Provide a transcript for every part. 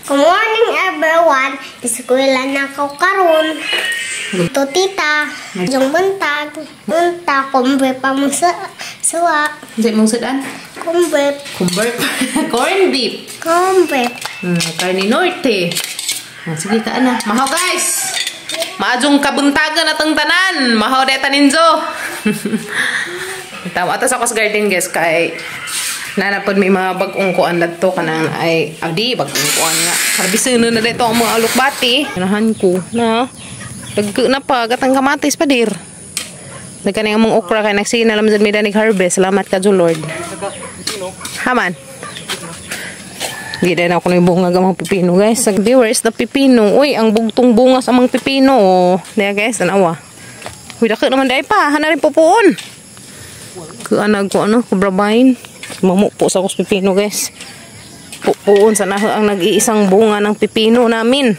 Good morning everyone. Eskwela na ko karon. Ito tita, yung buntag. Unta, kumbre pa mong suwa. Hindi mong sudan? Kumbre. Kumbre? Corn beef. Kumbre. Carne norte. Sige ka na. Mahaw guys! Maadjong kabuntagan atong tanan. Mahaw deta ninjo. Tawa atas ako sa garden guys kay nanapod may mga bag-ong kuan dito kanang ay abdi bag-ong kuan nga. Harbisin na dito ang mga alukbati. Nahan ko na dagko na pa gatang kamatis pa dir. Nagkani ang mga okra kay nagsina lam sad mi danig harvest. Salamat ka Lord. Haman. Di na ako na yung bunga gamang pipino guys. Viewers na pipino. Uy, ang bugtong bunga sa mga pipino. Oh. Diya guys, tanawa. Uy, dako naman dahil pa. Hana rin pupuon. Kuanag ko ano, kubrabahin. Mamupo sa kus pipino guys. Pupuon sa naho ang nag-iisang bunga ng pipino namin.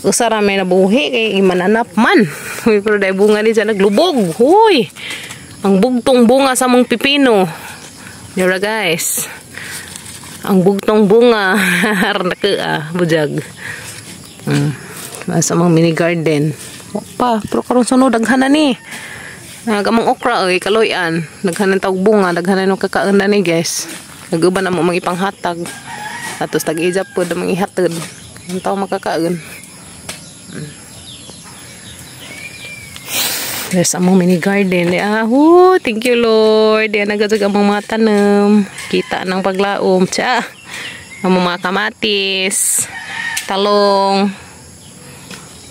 Usara may nabuhi kay imananap man. Uy, pero dahil bunga din siya naglubog. Uy, ang bugtong bunga sa mga pipino. Diya guys. Ang bugtong bunga. Harnaka bujag. Sa mga mini garden. Pa, pero karon sunod daghan na ni. Gamang okra oy kaloyan. Daghan ng tawag bunga, daghan ng kakaon na ni guys. Naguban na mo mga ipanghatag. Atos tag-ijap po da mga ihatod. Ang taw makakaon. There's among mini garden. Thank you Lord. Yan nagadug among mga tanom. Kita ng paglaom. Tsa. Among mga kamatis. Talong.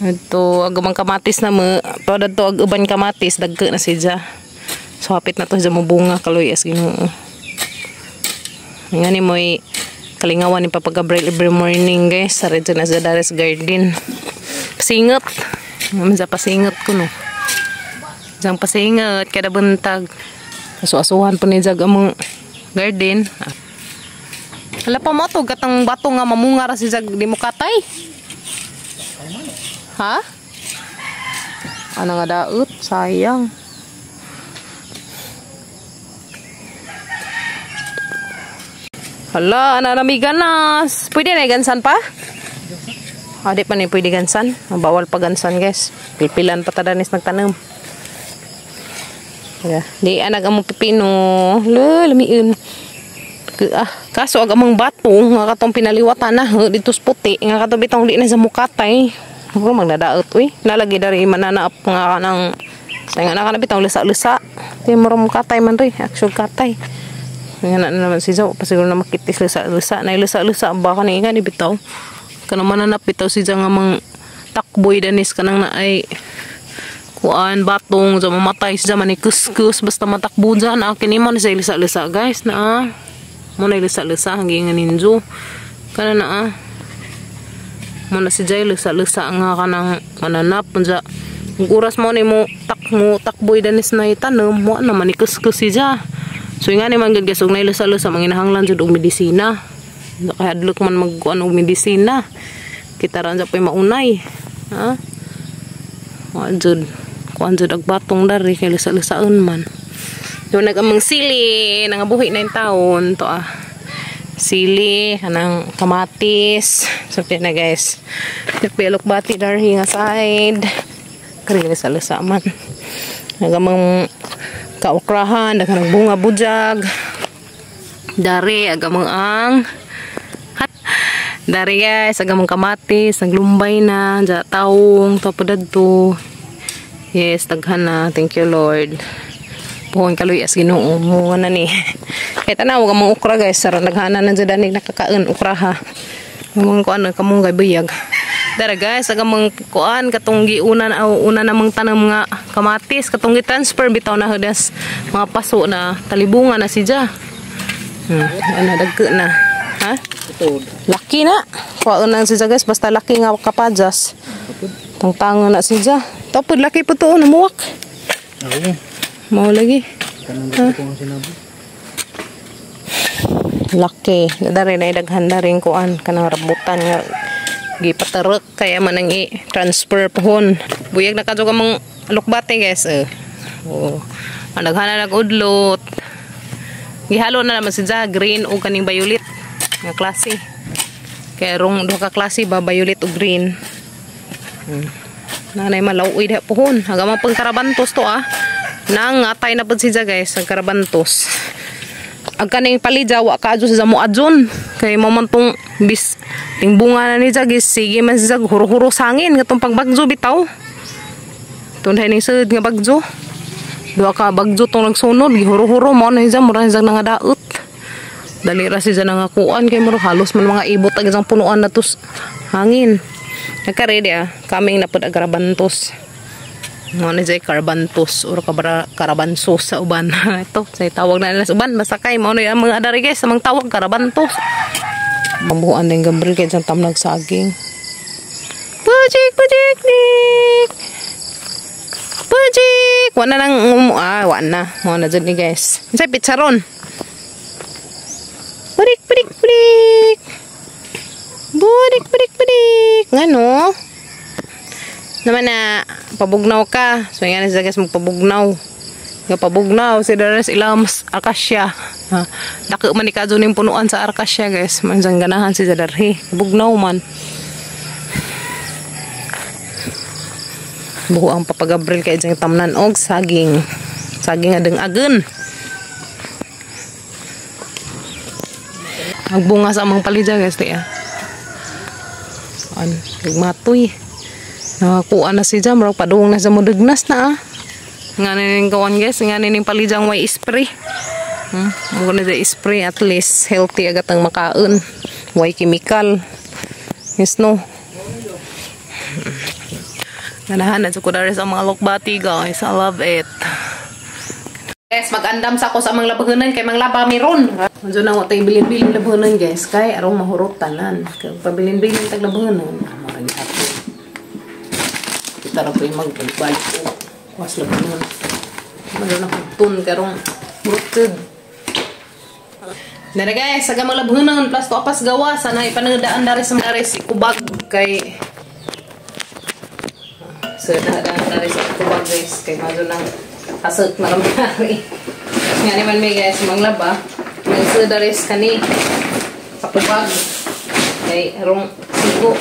Ito, agamang kamatis na mo. Pada to aguban kamatis. Dagka na siya. So, hapit na to siya mabunga. Kaloy as ginoo. Nga ni mo kalingawan ni papagabril every morning guys. Sa rin na sa Dares Garden. Pasingot. Ngayon sa pasingot ko no. Diyan pasingot. Kada buntag. Kaso-asuhan po ni Jag among garden. Hala pa mo to. Gatang bato nga mamunga ra si Jag. Di mo katay. Ha? Ano nga daot? Sayang. Hala, anarami ganas. Pwede na gansan pa? Di pa na pwede gansan. Bawal pa gansan guys. Pipilan pa tadanis nagtanong. Di anag among pipino. Lamiin. Kaso agamang bato. Nga katong pinaliwatan na. Dito puti. Nga katong bitong di na sa mukatay. Ako magdadaot uy. Nalagi dari mananaap nga ka ng sayang na ka na bitang lusa-lusa. Di mo rin katay man rin. Actual katay. Nga na naman si Joe. Pasiguro na makitis lusa-lusa. Na lusa-lusa. Baka na nga ni bitaw. Kana mananap bitaw si Joe nga mang takboy danis ka nang na ay kuan batong. Sa mamatay si Joe manikus-kus. Basta matakbo dyan. Akin mo na sa lusa-lusa guys na muna lusa-lusa. Hanggang nga ninjo. Kana na muna si Jay lusa-lusa nga ka ng mananap punja ang oras mo ni mo takboy danis na itanong mo na manikus-kus si Jay so nga naman gagasog na lusa-lusa manginahanglan jud og medisina kaya hadlok man magkuan og medisina kita ran sa pay maunay ha jud kuan jud og batong dari kay lusa-lusaon man do nagamang sili nangabuhi na 9 taon to sili, kanang kamatis. Sabi na guys. Nagpilok bati dari nga side. Karili sa lusa man. Agamang kaokrahan. Daganang bunga bujag. Dari, agamang ang. Dari guys, agamang kamatis. Naglumbay na. Diya taong. Tapodad to. Yes, daghan na. Thank you Lord. Buhon kaloy as ginoo mo na ni. Kaya tanaw ka mga ukra guys. Sarang naghana na dyan danig nakakaon ukra ha. Mga kuan kamong buyag. Dara guys, agamang kuan katunggi una namang tanam nga kamatis. Katunggi transfer bitaw na hadas mga paso na talibungan na si Jay. Ano dagko na. Ha? Laki na. Kuan na si Jay guys. Basta laki nga kapajas. Tangtangan na si Jay. Tapos laki po to namuwak. Mau lagi. Laki. Dari na idaghan na rin kuan. Kanang rabutan nga. Gipatarok. Kaya man ang i-transfer pohon. Buyag na kadyo ka mong lukbate guys. Ang daghan na nag-udlot. Gihalo na naman si Jay. Green o kaning violet. Nga klase. Kaya rong duha ka klase ba, violet ug green. Nanay malaw-uy diha pohon. Hanggang mga pagkarabantos to nangatay na pud siya guys, ang karabantos. Ang kaning palidya wa ka adyo sa mo adyon. Kay mamantong bis ting bunga na ni siya guys, sige man siya huro-huro sangin katong pagbagjo bitaw. Tunay ning sud nga bagjo. Duha ka bagjo tong nagsunod, gihuro-huro mo na siya mura siya nga daot. Dali ra siya nangakuan kay mura halos man mga ibot ag isang punuan na tus hangin. Nagka-ready kaming napod ag karabantos. Mo na siya karabantos or karabansos sa uban. Ito, say tawag na nila sa uban basta kay mo na yung mga adari guys, samang tawag karabantos. Mabuhan din Gabriel kay isang tamnag saging. Pujik, pujik, nik. Pujik. Wala nang wala. Mo na dyan ni guys. Say pitsaron. Budik, budik, budik. Budik, budik, budik. Ngano? Naman na, pabugnaw ka. So, yan na siya guys, magpabugnaw. Nga pabugnaw, si Dares ilams arkasya. Dako man ikadyo ning punuan sa arkasya guys. Mansang ganahan si Darhi. Pabugnaw man. Buho ang papagabril kay diyang tamnan og saging. Saging adeng-agen. Agbunga sa amang palidya guys diya. Nagmatoy. Nakakuha na si Jam. Padung na sa mudugnas na Nga nining kawan guys. Nga nining palidyang way spray. Mga na siya spray. At least healthy agad ang makaon. Way chemical. Yes no. Ganahan na sa kudaris ang mga lokbati guys. I love it. Guys, mag-andam sa ako sa mga labahanan kay mga laba miron. Medyo na ako tayo bilin-bilin labahanan guys. Kay arong mahurot tanan. Kaya pabilin-bilin tag labahanan. Marami ako. Kita na po yung mag-balik ko. Kuwas labahanan. Medyo na kutun karong hurutid. Nara guys, saga mga labahanan plus to apas gawa. Sana ipanagdaan dari sa mga res ikubag kay dari sa ikubag guys. Kay medyo nang kasut na kamari. Nga naman may guys, manglaba. Nagsudaris kani. Kapubag. Kay arong sigo.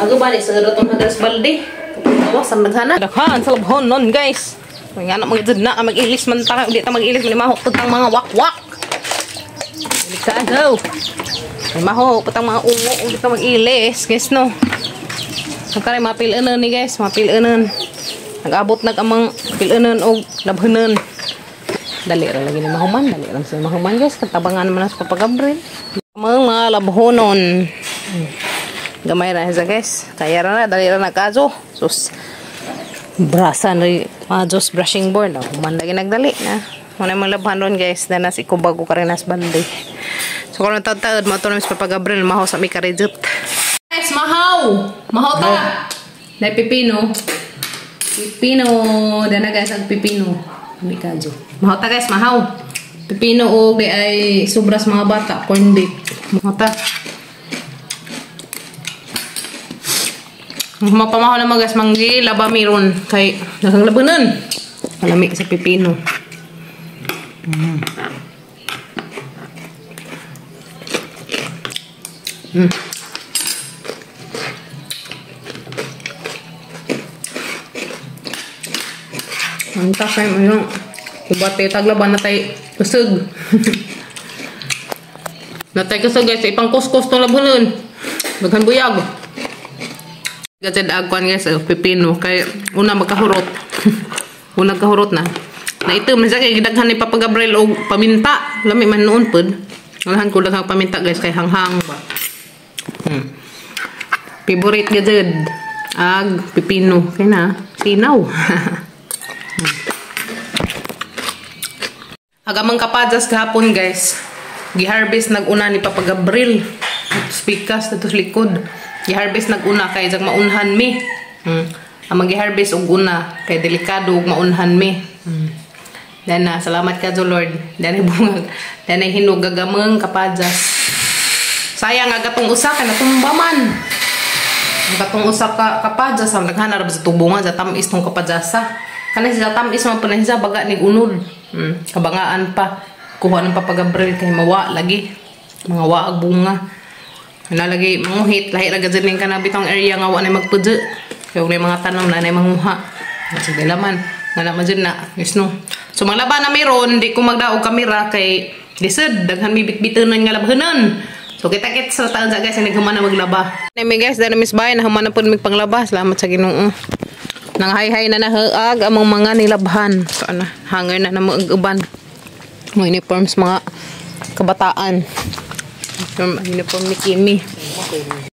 Ako balik sa gadotong hadaras balde. Kapugawas ang naghana. Daghan sa labhon nun guys. Kaya nga na magdud na mag-ilis man ta. Hindi ta mag-ilis. Malimahok tutang mga wak-wak. Delikado. Malimahok tutang mga ungo. Hindi ta mag-ilis. Guys no. Nagkaray mapilanan ni guys. Mapilanan. Nag-abot nag-amang pilanan o labhanan. Dali ra lagi ni mahuman. Dali ra sa mahuman guys. Katabangan naman sa papagabril. Mga labhonon. Gamay ra sa guys. Kaya ra na. Dali ra nagkaso. Sus. Brasan rin. Majos brushing board. Human lagi nagdali na. Muna mga labhanon guys. Danas ikubago ka rin nas bandi. So kung natawad-tawad mo ito namin sa papagabril. Mahaw sa may karidjut. Guys, mahaw! Mahaw ta! Dahil pipino. Pipino, dana guys ang pipino. Hindi kadyo. Mahaw ta guys, mahaw. Pipino o di ay sobras mga bata. Corn beef. Mahaw ta. Mapamahaw naman guys, manggi laba miron. Kay nakang labanan. Malami sa pipino. Ang takay mo yung kubate taglaban na tayo kusog. Na tayo kusog guys, ipang kuskus itong labunan. Baghan buyag. Gajad agwan guys, pipino. Kaya una magkahurot. Una kahurot na. Na ito, masya kay gidaghan ni Papa Gabriel o paminta. Lami man noon po. Alahan ko daghang paminta guys, kay hanghang ba. Favorite gajad. Ag, pipino. Kaya na, sinaw. Agamang kapadas kahapon guys. Gi-harvest nag-una ni Papa Gabriel. Spikas dito sa likod. Gi-harvest nag-una kay jag maunhan mi. Amang gi-harvest og una kay delikado og maunhan mi. Dana salamat ka do Lord. Dana bungag. Dana hinog gagamang kapadas. Sayang aga tong usa ka natumbaman. Ang katong usa ka kapadas ang naghanar sa tubungan sa tamis tong kapadasa. Kanang sa tamis man pa baga ni unod. Kabangaan pa. Kuha ng Papa Gabriel kay mawa lagi. Mga waag bunga. Nalagay manguhit. Lahi raga dyan ka na bitong area nga wa na magpudyo. Kaya may mga tanong na manguha. Sige laman. Nga naman dyan na. Yes, no? So, maglaba na mayroon. Di ko magdaog kamera kay lisod. Daghan may bitbitunan nga labhanan. So, kita-kit sa taon sa guys. Hindi naman na maglaba. Nami guys, dahil Miss Bayan, nahaman na po magpanglaba. Salamat sa Ginoo. Nang hay-hay na nahaag among mga nilabhan. So, hanger na mag-uban. Mga uniforms, mga kabataan. Uniform ni Kimi.